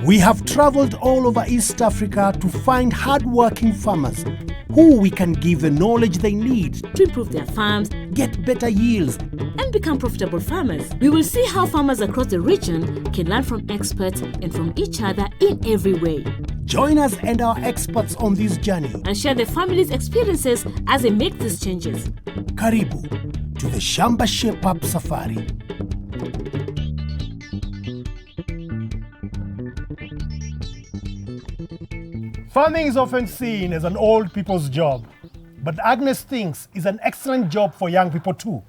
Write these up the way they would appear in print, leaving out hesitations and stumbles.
We have traveled all over East Africa to find hard-working farmers who we can give the knowledge they need to improve their farms, get better yields, and become profitable farmers. We will see how farmers across the region can learn from experts and from each other in every way. Join us and our experts on this journey and share their families' experiences as they make these changes. Karibu to the Shamba Shape Up Safari. Farming is often seen as an old people's job, but Agnes thinks it's an excellent job for young people too.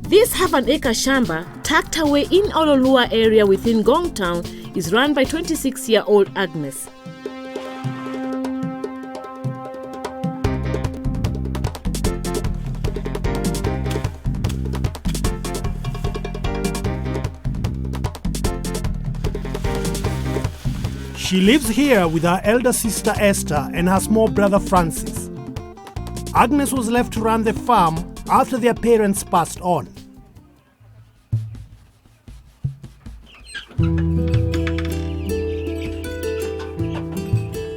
This half-an-acre shamba, tucked away in Ololua area within Ngong Town, is run by 26-year-old Agnes. She lives here with her elder sister Esther and her small brother Francis. Agnes was left to run the farm after their parents passed on.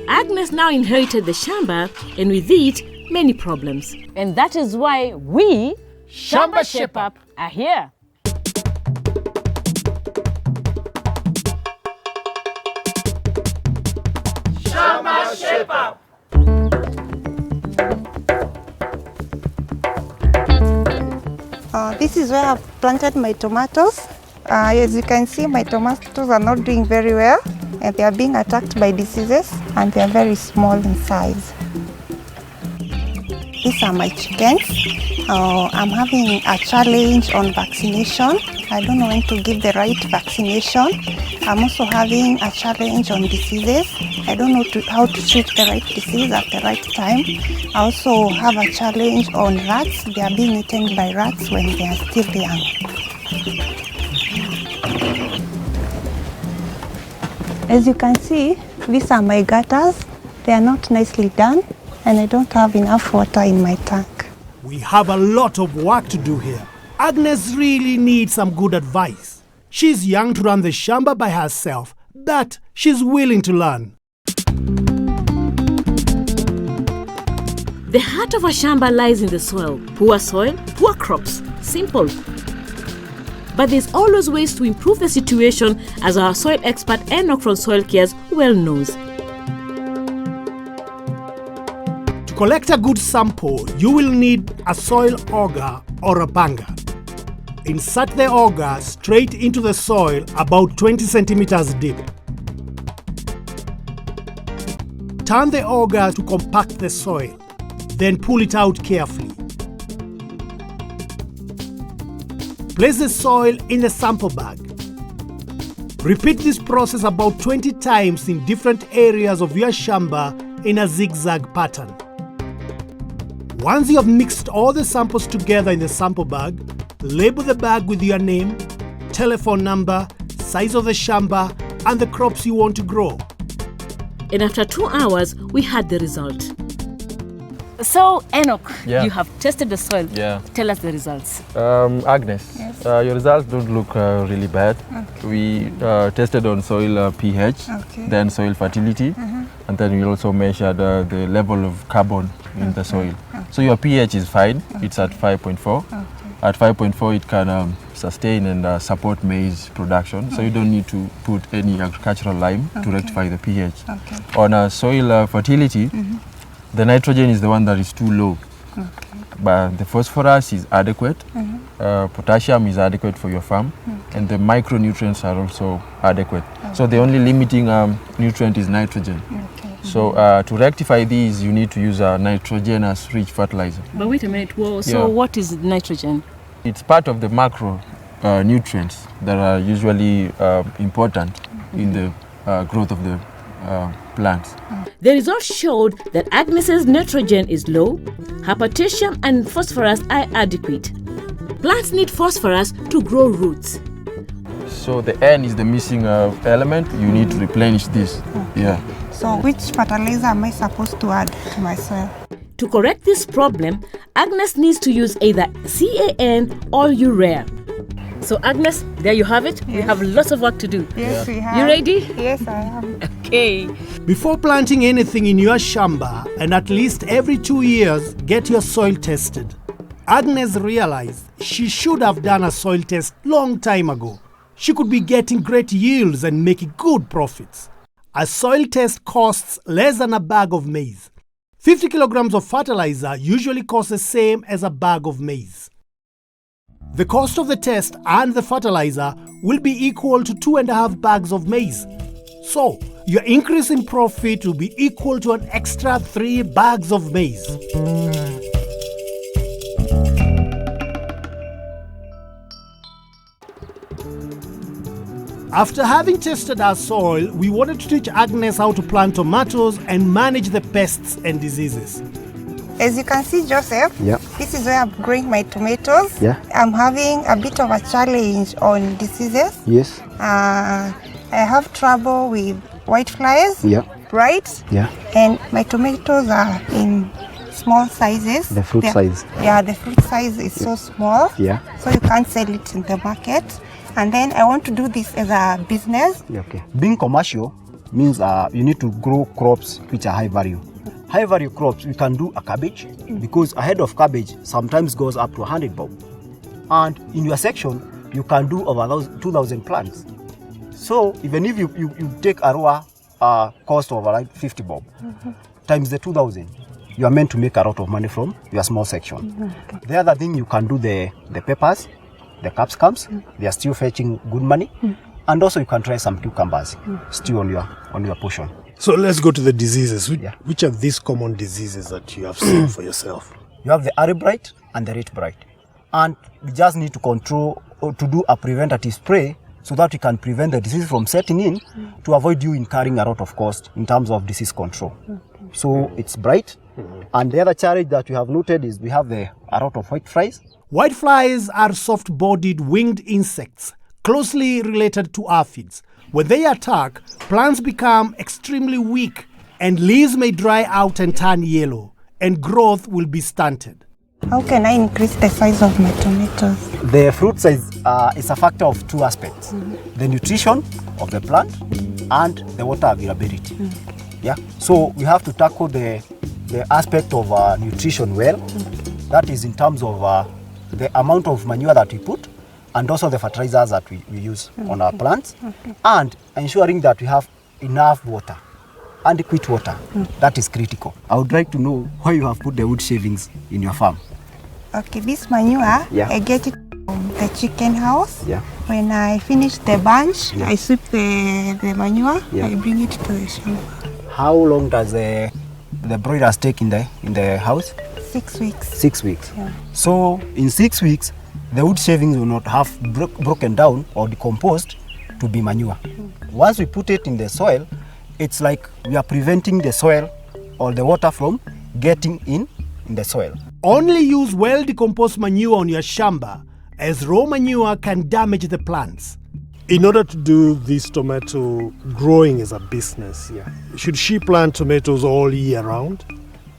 Agnes now inherited the shamba, and with it, many problems. And that is why we, Shamba Shape Up, are here. Shamba Shape Up! This is where I've planted my tomatoes. As you can see, my tomatoes are not doing very well, and they are being attacked by diseases, and they are very small in size. These are my chickens. I'm having a challenge on vaccination. I don't know when to give the right vaccination. I'm also having a challenge on diseases. I don't know how to treat the right disease at the right time. I also have a challenge on rats. They are being eaten by rats when they are still young. As you can see, these are my gutters. They are not nicely done, and I don't have enough water in my tank. We have a lot of work to do here. Agnes really needs some good advice. She's young to run the shamba by herself, but she's willing to learn. The heart of a shamba lies in the soil. Poor soil, poor crops. Simple. But there's always ways to improve the situation, as our soil expert Enoch from Soil Cares well knows. To collect a good sample, you will need a soil auger or a banger. Insert the auger straight into the soil about 20 centimeters deep. Turn the auger to compact the soil, then pull it out carefully. Place the soil in the sample bag. Repeat this process about 20 times in different areas of your shamba in a zigzag pattern. Once you have mixed all the samples together in the sample bag, label the bag with your name, telephone number, size of the shamba, and the crops you want to grow. And after 2 hours, we had the result. So, Enoch, you have tested the soil. Yeah. Tell us the results. Agnes, Yes. your results don't look really bad. Okay. We tested on soil pH, then soil fertility, and then we also measured the level of carbon in the soil. So your pH is fine. It's at 5.4. At 5.4, it can sustain and support maize production. So you don't need to put any agricultural lime to rectify the pH. On soil fertility, the nitrogen is the one that is too low. But the phosphorus is adequate, potassium is adequate for your farm, and the micronutrients are also adequate. So the only limiting nutrient is nitrogen. So to rectify these, you need to use a nitrogenous rich fertilizer. But wait a minute, so what is nitrogen? It's part of the macro nutrients that are usually important in the growth of the plants. The results showed that Agnes's nitrogen is low, her potassium and phosphorus are adequate. Plants need phosphorus to grow roots. So the N is the missing element. You need to replenish this. So which fertilizer am I supposed to add to my soil? To correct this problem, Agnes needs to use either CAN or urea. So Agnes, there you have it. Yes. We have lots of work to do. Yes, we have. You ready? Yes, I am. Okay. Before planting anything in your shamba, and at least every 2 years, get your soil tested. Agnes realized she should have done a soil test long time ago. She could be getting great yields and making good profits. A soil test costs less than a bag of maize. 50 kilograms of fertilizer usually costs the same as a bag of maize. The cost of the test and the fertilizer will be equal to 2.5 bags of maize. So, your increase in profit will be equal to an extra 3 bags of maize. After having tested our soil, we wanted to teach Agnes how to plant tomatoes and manage the pests and diseases. As you can see, Joseph, this is where I'm growing my tomatoes. I'm having a bit of a challenge on diseases. Yes. I have trouble with white flies, blight, and my tomatoes are in small sizes. The fruit size. Yeah, the fruit size is so small. So you can't sell it in the market. And then I want to do this as a business. Okay. Being commercial means you need to grow crops which are high value. High value crops, we can do a cabbage because a head of cabbage sometimes goes up to 100 bob. And in your section, you can do over 2,000 plants. So even if you take a raw cost of like 50 bob times the 2,000, you are meant to make a lot of money from your small section. The other thing, you can do the peppers, the capsicums, they are still fetching good money. And also you can try some cucumbers still on your portion. So let's go to the diseases. Which are these common diseases that you have seen for yourself? You have the early blight and the late blight. And we just need to control or to do a preventative spray so that we can prevent the disease from setting in to avoid you incurring a lot of cost in terms of disease control. So it's blight. And the other challenge that we have noted is we have a lot of white flies. White flies are soft-bodied winged insects closely related to aphids. When they attack, plants become extremely weak and leaves may dry out and turn yellow, and growth will be stunted. How can I increase the size of my tomatoes? The fruit size is a factor of 2 aspects. The nutrition of the plant and the water availability. So we have to tackle the aspect of nutrition well. That is in terms of the amount of manure that we put and also the fertilizers that we use on our plants, and ensuring that we have enough water, adequate water. That is critical. I would like to know why you have put the wood shavings in your farm. Okay, this manure, I get it from the chicken house. When I finish the bunch, I sweep the manure, I bring it to the shamba. How long does the broilers take in the house? 6 weeks. 6 weeks. So in 6 weeks, the wood shavings will not have broken down or decomposed to be manure. Once we put it in the soil, it's like we are preventing the soil or the water from getting in the soil. Only use well-decomposed manure on your shamba, as raw manure can damage the plants. In order to do this tomato growing as a business, should she plant tomatoes all year round?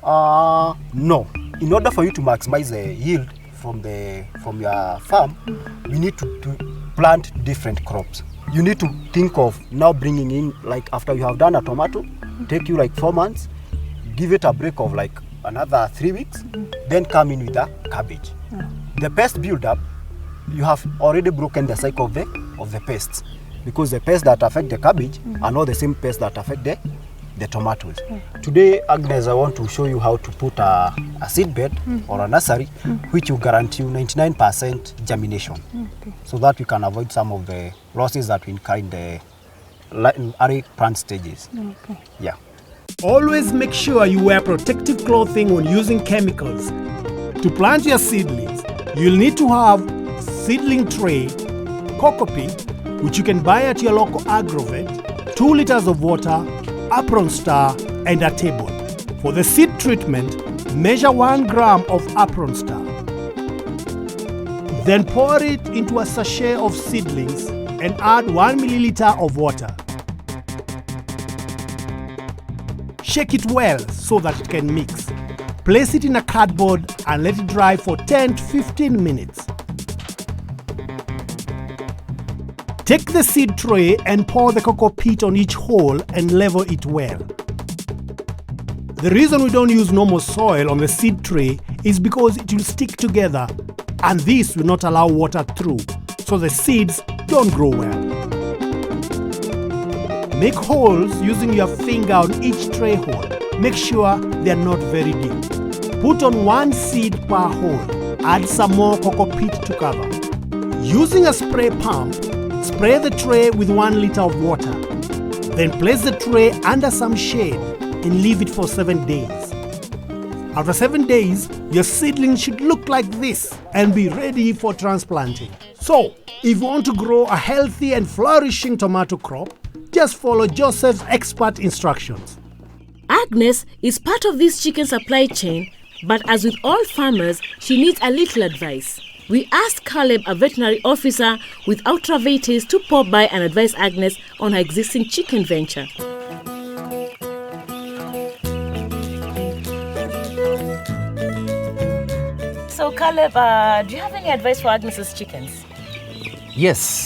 No. In order for you to maximize the yield from your farm, you need to plant different crops. You need to think of now bringing in, like after you have done a tomato, take you like 4 months, give it a break of like another 3 weeks, then come in with a cabbage. The pest build-up, you have already broken the cycle of the pests, because the pests that affect the cabbage are not the same pests that affect the tomatoes. Today, Agnes, I want to show you how to put a seed bed or a nursery which will guarantee you 99% germination, so that we can avoid some of the losses that we incur in the early plant stages. Always make sure you wear protective clothing when using chemicals. To plant your seedlings, you'll need to have seedling tray, cocoa peat, which you can buy at your local agrovet, 2 liters of water, apron star, and a table. For the seed treatment, measure 1 gram of apron star. Then pour it into a sachet of seedlings and add 1 milliliter of water. Shake it well so that it can mix. Place it in a cardboard and let it dry for 10 to 15 minutes. Take the seed tray and pour the cocoa peat on each hole and level it well. The reason we don't use normal soil on the seed tray is because it will stick together and this will not allow water through, so the seeds don't grow well. Make holes using your finger on each tray hole. Make sure they are not very deep. Put on one seed per hole. Add some more cocoa peat to cover. Using a spray pump, spray the tray with 1 liter of water. Then place the tray under some shade and leave it for 7 days. After 7 days, your seedling should look like this and be ready for transplanting. So, if you want to grow a healthy and flourishing tomato crop, just follow Joseph's expert instructions. Agnes is part of this chicken supply chain, but as with all farmers, she needs a little advice. We asked Caleb, a veterinary officer with ultravites, to pop by and advise Agnes on her existing chicken venture. So Caleb, do you have any advice for Agnes's chickens? Yes,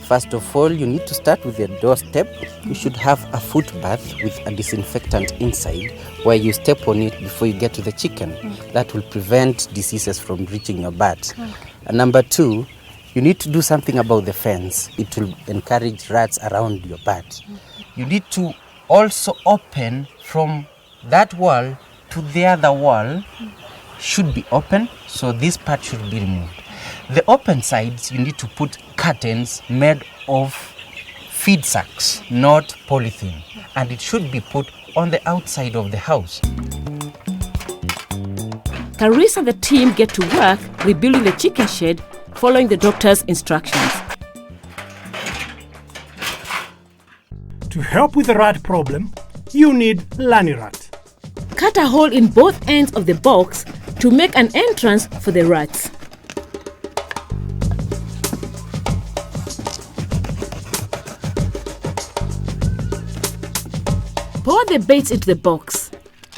first of all, you need to start with your doorstep. You should have a foot bath with a disinfectant inside where you step on it before you get to the chicken. That will prevent diseases from reaching your bird. And number 2, you need to do something about the fence. It will encourage rats around your bird. You need to also open from that wall to the other wall. Should be open, so this part should be removed. The open sides, you need to put curtains made of feed sacks, not polythene, and it should be put on the outside of the house. Carissa and the team get to work rebuilding the chicken shed, following the doctor's instructions. To help with the rat problem, you need Lanirat. Cut a hole in both ends of the box to make an entrance for the rats. Pour the baits into the box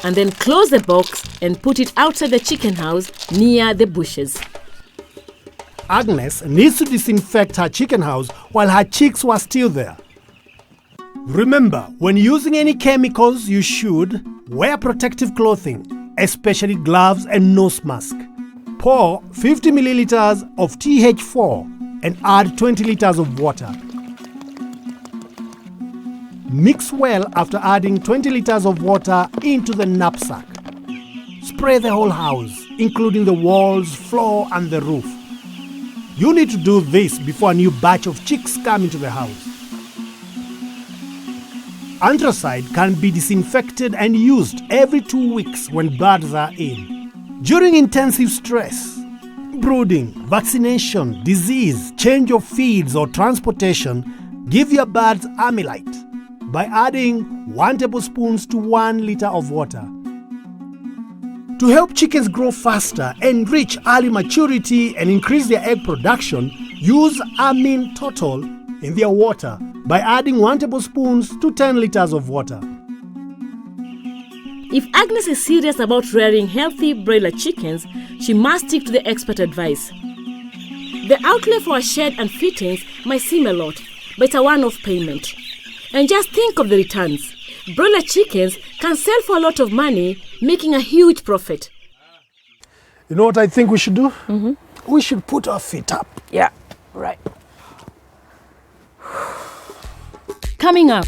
and then close the box and put it outside the chicken house near the bushes. Agnes needs to disinfect her chicken house while her chicks were still there. Remember, when using any chemicals, you should wear protective clothing, especially gloves and nose mask. Pour 50 milliliters of TH4 and add 20 liters of water. Mix well after adding 20 liters of water into the knapsack. Spray the whole house, including the walls, floor and the roof. You need to do this before a new batch of chicks come into the house. Anthracite can be disinfected and used every 2 weeks when birds are in. During intensive stress, brooding, vaccination, disease, change of feeds or transportation, give your birds amylite by adding 1 tablespoon to 1 liter of water. To help chickens grow faster and reach early maturity and increase their egg production, use Amin Total in their water by adding 1 tablespoon to 10 liters of water. If Agnes is serious about rearing healthy broiler chickens, she must stick to the expert advice. The outlay for a shed and fittings might seem a lot, but it's a one-off payment. And just think of the returns. Broiler chickens can sell for a lot of money, making a huge profit. You know what I think we should do? We should put our feet up. Yeah, right. Coming up.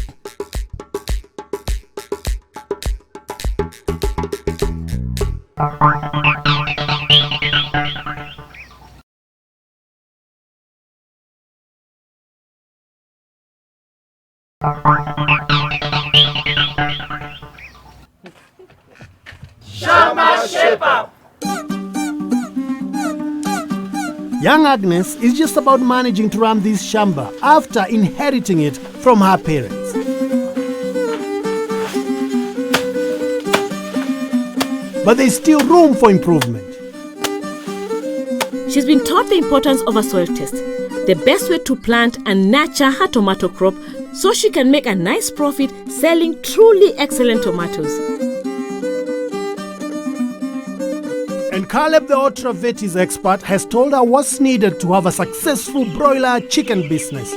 Shamba Shepherd. Young Agnes is just about managing to run this shamba after inheriting it from her parents. But there's still room for improvement. She's been taught the importance of a soil test, the best way to plant and nurture her tomato crop so she can make a nice profit selling truly excellent tomatoes. Caleb, the ultra vetis expert, has told her what's needed to have a successful broiler chicken business.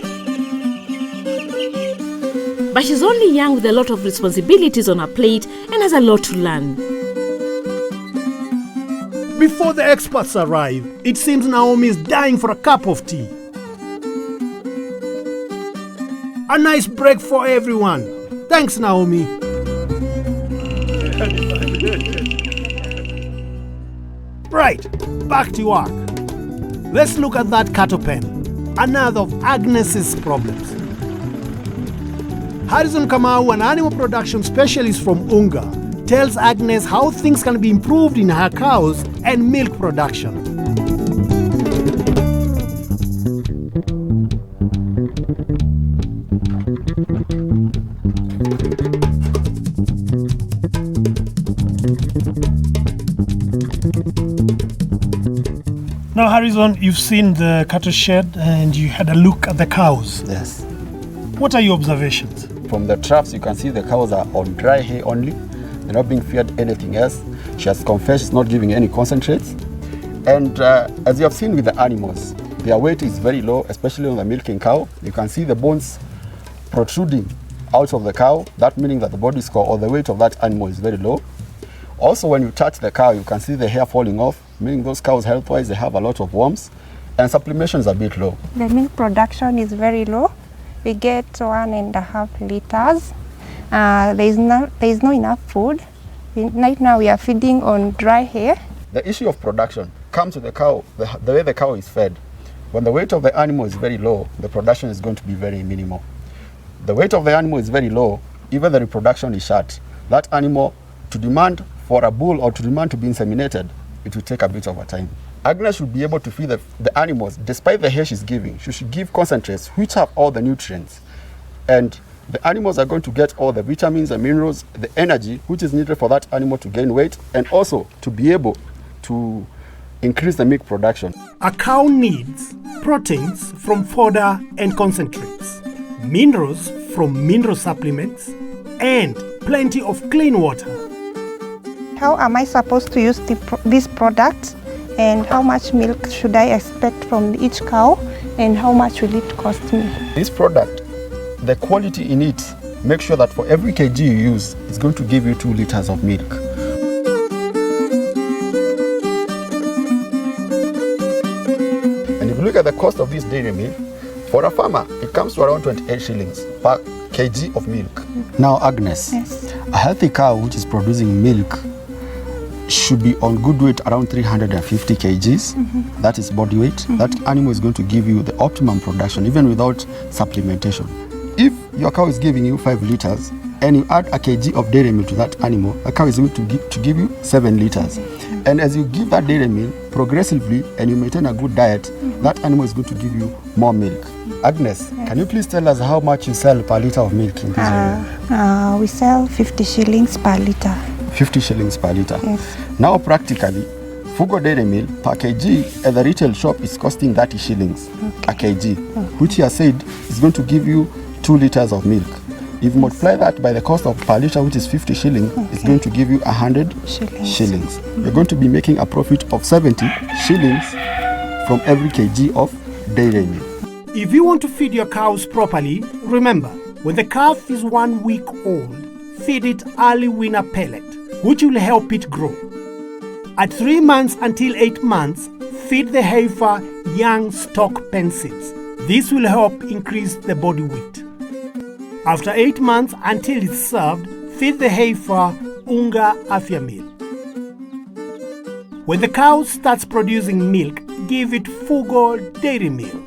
But she's only young with a lot of responsibilities on her plate and has a lot to learn. Before the experts arrive, it seems Naomi is dying for a cup of tea. A nice break for everyone. Thanks, Naomi. Right, back to work. Let's look at that cattle pen, another of Agnes's problems. Harrison Kamau, an animal production specialist from Unga, tells Agnes how things can be improved in her cows and milk production. Now, Harrison, you've seen the cattle shed and you had a look at the cows. Yes. What are your observations? From the traps, you can see the cows are on dry hay only. They're not being fed anything else. She has confessed she's not giving any concentrates. And as you have seen with the animals, their weight is very low, especially on the milking cow. You can see the bones protruding out of the cow. That meaning that the body score or the weight of that animal is very low. Also, when you touch the cow, you can see the hair falling off, meaning those cows health-wise, they have a lot of worms, and supplementation is a bit low. The milk production is very low. We get 1.5 liters. There is no enough food. Right now we are feeding on dry hay. The issue of production comes to the cow, the way the cow is fed. When the weight of the animal is very low, the production is going to be very minimal. The weight of the animal is very low, even the reproduction is short. That animal, to demand for a bull or to demand to be inseminated, it will take a bit of a time. Agnes should be able to feed the animals, despite the hay she's giving. She should give concentrates which have all the nutrients. And the animals are going to get all the vitamins and minerals, the energy which is needed for that animal to gain weight and also to be able to increase the milk production. A cow needs proteins from fodder and concentrates, minerals from mineral supplements, and plenty of clean water. How am I supposed to use this product, and how much milk should I expect from each cow, and how much will it cost me? This product, the quality in it, make sure that for every kg you use, it's going to give you 2 liters of milk. And if you look at the cost of this dairy milk, for a farmer, it comes to around 28 shillings per kg of milk. Now, Agnes, Yes. a healthy cow which is producing milk should be on good weight around 350 kgs. That is body weight. That animal is going to give you the optimum production even without supplementation. If your cow is giving you 5 liters and you add a kg of dairy milk to that animal, a cow is going to give you 7 liters. And as you give that dairy milk progressively and you maintain a good diet, that animal is going to give you more milk. Agnes, can you please tell us how much you sell per liter of milk in this area? We sell 50 shillings per liter. 50 shillings per liter. Yes. Now practically, Fugo dairy milk per kg at the retail shop is costing 30 shillings a kg, which you have said is going to give you 2 liters of milk. If you multiply that by the cost of per liter, which is 50 shillings, it's going to give you 100 shillings. You're going to be making a profit of 70 shillings from every kg of dairy milk. If you want to feed your cows properly, remember, when the calf is 1 week old, feed it early Weaner pellet, which will help it grow. At 3 months until 8 months, feed the heifer young stock pen seeds. This will help increase the body weight. After 8 months until it's served, feed the heifer Unga Afya meal. When the cow starts producing milk, give it Fugo dairy meal.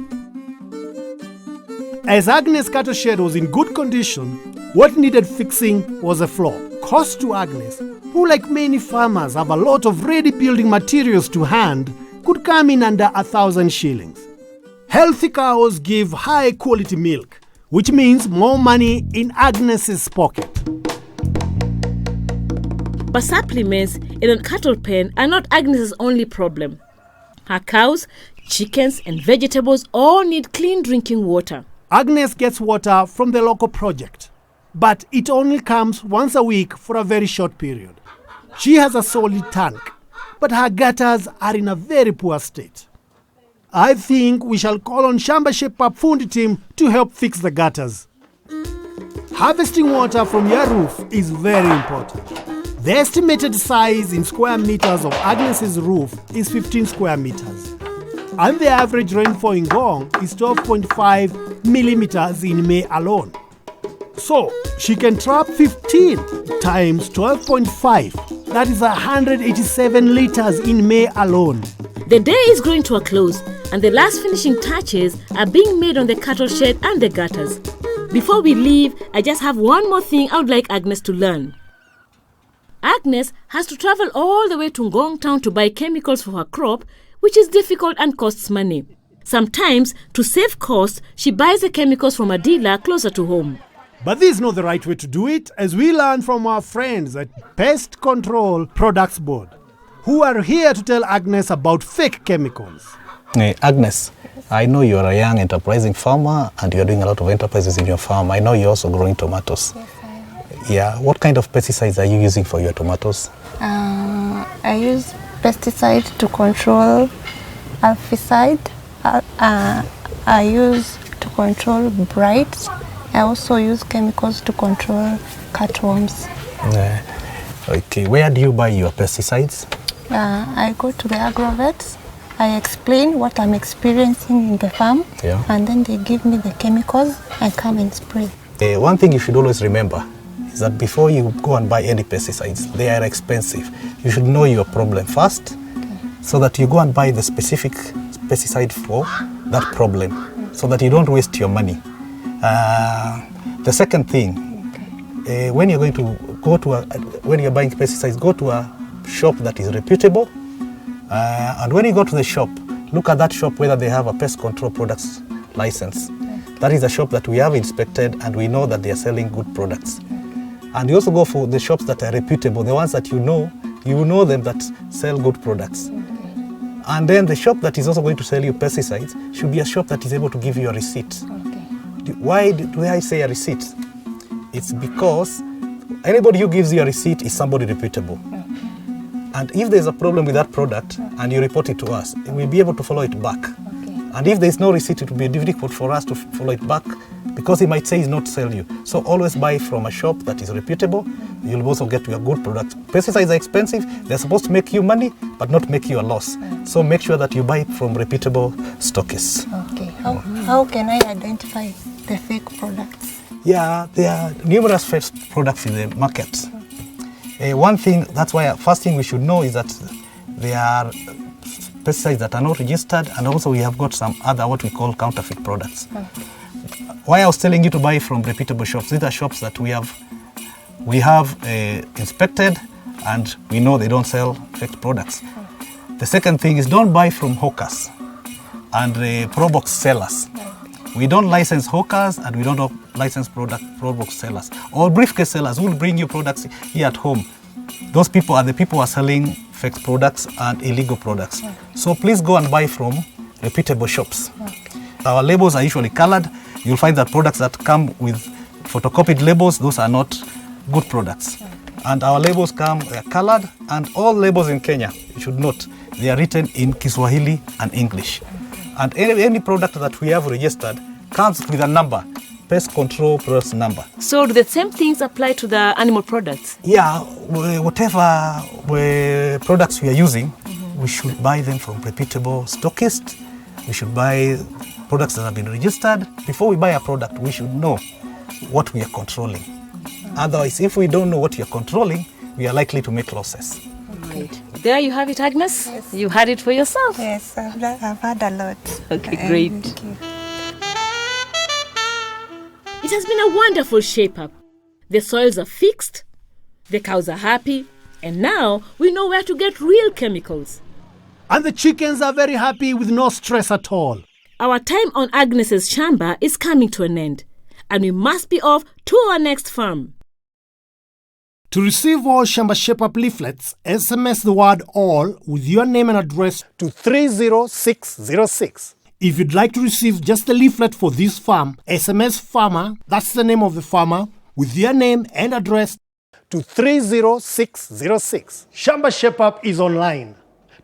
As Agnes' cattle shed was in good condition, what needed fixing was a floor. Cost to Agnes, who like many farmers have a lot of ready building materials to hand, could come in under 1,000 shillings. Healthy cows give high quality milk, which means more money in Agnes's pocket. But supplements in a cattle pen are not Agnes's only problem. Her cows, chickens and vegetables all need clean drinking water. Agnes gets water from the local project, but it only comes once a week for a very short period. She has a solid tank, but her gutters are in a very poor state. I think we shall call on Shamba Shepa Fundi team to help fix the gutters. Harvesting water from your roof is very important. The estimated size in square meters of Agnes's roof is 15 square meters. And the average rainfall in Gong is 12.5 millimeters in May alone. So, she can trap 15 times 12.5. That is 187 liters in May alone. The day is growing to a close, and the last finishing touches are being made on the cattle shed and the gutters. Before we leave, I just have one more thing I would like Agnes to learn. Agnes has to travel all the way to Ngong town to buy chemicals for her crop, which is difficult and costs money. Sometimes, to save costs, she buys the chemicals from a dealer closer to home. But this is not the right way to do it, as we learn from our friends at Pest Control Products Board, who are here to tell Agnes about fake chemicals. Hey, Agnes, I know you are a young enterprising farmer and you are doing a lot of enterprises in your farm. I know you're also growing tomatoes. Yes, I am. Yeah, what kind of pesticides are you using for your tomatoes? I use pesticide to control alphicide. I use to control blight. I also use chemicals to control cutworms. Okay, where do you buy your pesticides? I go to the agrovets. I explain what I'm experiencing in the farm, and then they give me the chemicals. I come and spray. One thing you should always remember is that before you go and buy any pesticides, they are expensive. You should know your problem first, so that you go and buy the specific pesticide for that problem, so that you don't waste your money. The second thing, when you're going to go to when you're buying pesticides, go to a shop that is reputable. And when you go to the shop, look at that shop whether they have a pest control products license. That is a shop that we have inspected and we know that they are selling good products. And you also go for the shops that are reputable, the ones that you know them that sell good products. And then the shop that is also going to sell you pesticides should be a shop that is able to give you a receipt. Why do I say a receipt? It's because anybody who gives you a receipt is somebody reputable. And if there's a problem with that product and you report it to us, we'll be able to follow it back. And if there's no receipt, it will be difficult for us to follow it back because he might say he's not to sell you. So always buy from a shop that is reputable. You'll also get your good product. Pesticides are expensive. They're supposed to make you money, but not make you a loss. So make sure that you buy from reputable stockists. Okay. How can I identify the fake products? Yeah, there are numerous fake products in the market. One thing, that's why first thing we should know is that there are pesticides that are not registered, and also we have got some other what we call counterfeit products. Why I was telling you to buy from reputable shops, these are shops that we have inspected and we know they don't sell fake products. The second thing is don't buy from hawkers and pro box sellers. We don't license hawkers and we don't license pro box sellers or briefcase sellers who will bring you products here at home. Those people are the people who are selling fake products and illegal products. So please go and buy from reputable shops. Our labels are usually colored. You'll find that products that come with photocopied labels, those are not good products. And our labels they are colored, and all labels in Kenya, you should note, they are written in Kiswahili and English. And any product that we have registered comes with a number, pest control products number. So do the same things apply to the animal products? Yeah, whatever products we are using, we should buy them from reputable stockists. We should buy products that have been registered. Before we buy a product, we should know what we are controlling. Otherwise, if we don't know what you're controlling, we are likely to make losses. Right. There you have it, Agnes. Yes. You had it for yourself. Yes, I've had a lot. Okay, great. Thank you. It has been a wonderful shape-up. The soils are fixed, the cows are happy, and now we know where to get real chemicals. And the chickens are very happy with no stress at all. Our time on Agnes's Shamba is coming to an end, and we must be off to our next farm. To receive all Shamba Shape-Up leaflets, SMS the word all with your name and address to 30606. If you'd like to receive just the leaflet for this farm, SMS farmer, that's the name of the farmer, with your name and address to 30606. Shamba Shape-Up is online.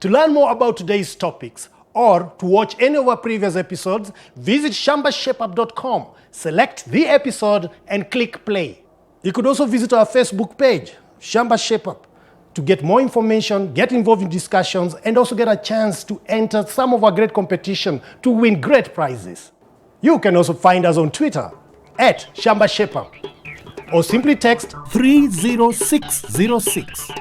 To learn more about today's topics or to watch any of our previous episodes, visit shambashapeup.com, select the episode and click play. You could also visit our Facebook page, Shamba Shape Up, to get more information, get involved in discussions, and also get a chance to enter some of our great competition to win great prizes. You can also find us on Twitter at Shamba Shape Up, or simply text 30606.